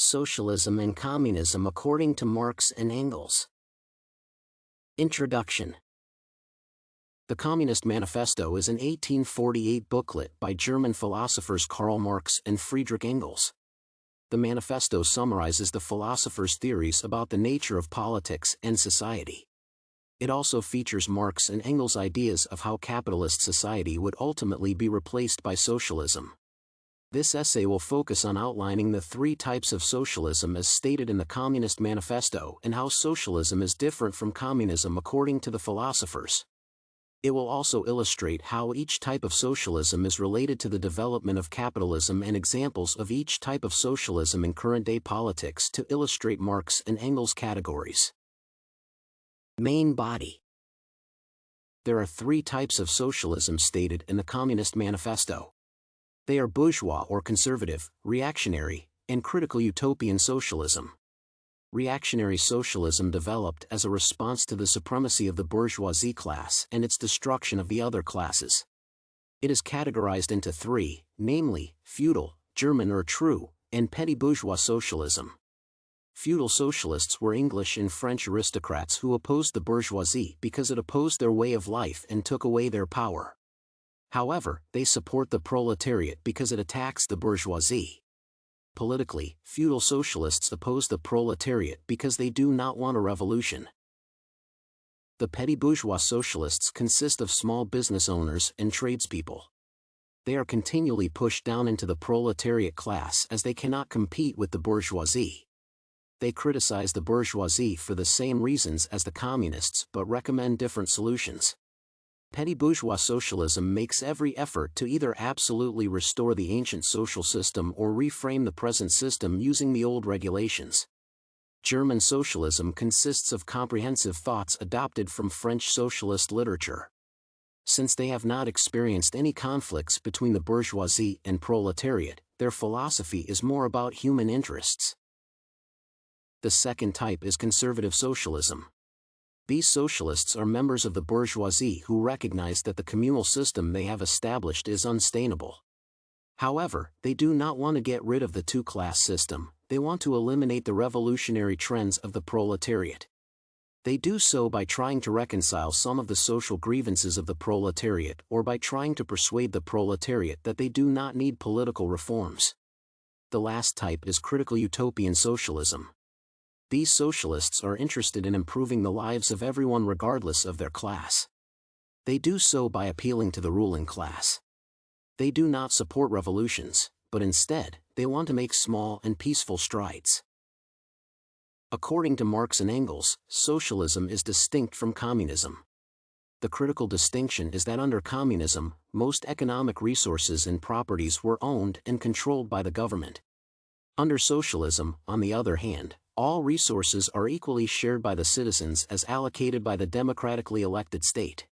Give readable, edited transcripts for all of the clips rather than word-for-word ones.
Socialism and Communism according to Marx and Engels. Introduction. The Communist Manifesto is an 1848 booklet by German philosophers Karl Marx and Friedrich Engels. The manifesto summarizes the philosophers' theories about the nature of politics and society. It also features Marx and Engels' ideas of how capitalist society would ultimately be replaced by socialism. This essay will focus on outlining the three types of socialism as stated in the Communist Manifesto and how socialism is different from communism according to the philosophers. It will also illustrate how each type of socialism is related to the development of capitalism and examples of each type of socialism in current-day politics to illustrate Marx and Engels' categories. Main body. There are three types of socialism stated in the Communist Manifesto. They are bourgeois or conservative, reactionary, and critical utopian socialism. Reactionary socialism developed as a response to the supremacy of the bourgeoisie class and its destruction of the other classes. It is categorized into three, namely, feudal, German or true, and petty bourgeois socialism. Feudal socialists were English and French aristocrats who opposed the bourgeoisie because it opposed their way of life and took away their power. However, they support the proletariat because it attacks the bourgeoisie. Politically, feudal socialists oppose the proletariat because they do not want a revolution. The petty bourgeois socialists consist of small business owners and tradespeople. They are continually pushed down into the proletariat class as they cannot compete with the bourgeoisie. They criticize the bourgeoisie for the same reasons as the communists but recommend different solutions. Petty bourgeois socialism makes every effort to either absolutely restore the ancient social system or reframe the present system using the old regulations. German socialism consists of comprehensive thoughts adopted from French socialist literature. Since they have not experienced any conflicts between the bourgeoisie and proletariat, their philosophy is more about human interests. The second type is conservative socialism. These socialists are members of the bourgeoisie who recognize that the communal system they have established is unsustainable. However, they do not want to get rid of the two-class system, they want to eliminate the revolutionary trends of the proletariat. They do so by trying to reconcile some of the social grievances of the proletariat or by trying to persuade the proletariat that they do not need political reforms. The last type is critical utopian socialism. These socialists are interested in improving the lives of everyone regardless of their class. They do so by appealing to the ruling class. They do not support revolutions, but instead, they want to make small and peaceful strides. According to Marx and Engels, socialism is distinct from communism. The critical distinction is that under communism, most economic resources and properties were owned and controlled by the government. Under socialism, on the other hand, all resources are equally shared by the citizens as allocated by the democratically elected state.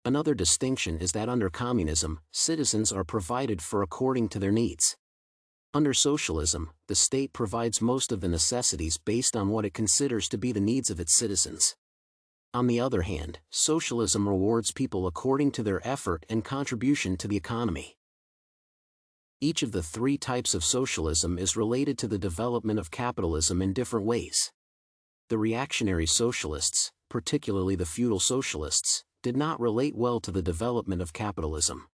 Another distinction is that under communism, citizens are provided for according to their needs. Under socialism, the state provides most of the necessities based on what it considers to be the needs of its citizens. On the other hand, socialism rewards people according to their effort and contribution to the economy. Each of the three types of socialism is related to the development of capitalism in different ways. The reactionary socialists, particularly the feudal socialists, did not relate well to the development of capitalism.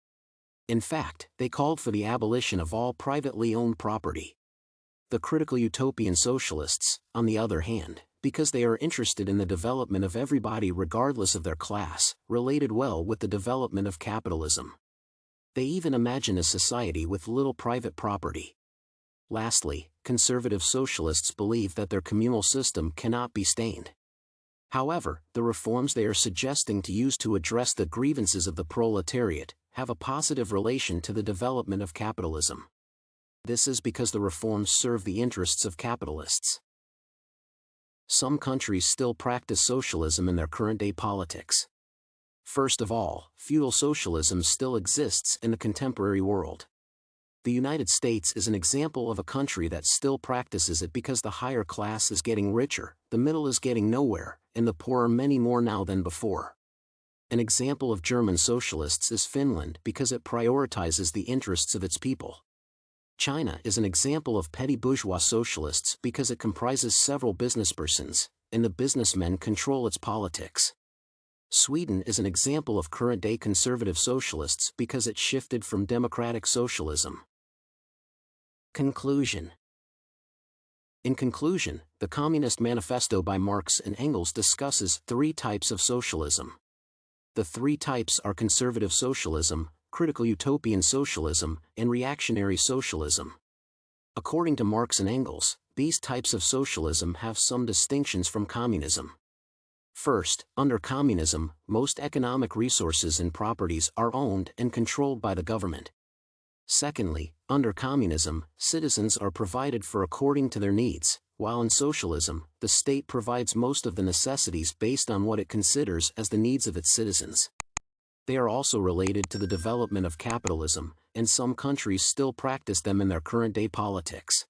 In fact, they called for the abolition of all privately owned property. The critical utopian socialists, on the other hand, because they are interested in the development of everybody regardless of their class, related well with the development of capitalism. They even imagine a society with little private property. Lastly, conservative socialists believe that their communal system cannot be stained. However, the reforms they are suggesting to use to address the grievances of the proletariat have a positive relation to the development of capitalism. This is because the reforms serve the interests of capitalists. Some countries still practice socialism in their current-day politics. First of all, feudal socialism still exists in the contemporary world. The United States is an example of a country that still practices it because the higher class is getting richer, the middle is getting nowhere, and the poor are many more now than before. An example of German socialists is Finland because it prioritizes the interests of its people. China is an example of petty bourgeois socialists because it comprises several businesspersons, and the businessmen control its politics. Sweden is an example of current-day conservative socialists because it shifted from democratic socialism. Conclusion. In conclusion, the Communist Manifesto by Marx and Engels discusses 3 types of socialism. The 3 types are conservative socialism, critical utopian socialism, and reactionary socialism. According to Marx and Engels, these types of socialism have some distinctions from communism. First, under communism, most economic resources and properties are owned and controlled by the government. Secondly, under communism, citizens are provided for according to their needs, while in socialism, the state provides most of the necessities based on what it considers as the needs of its citizens. They are also related to the development of capitalism, and some countries still practice them in their current-day politics.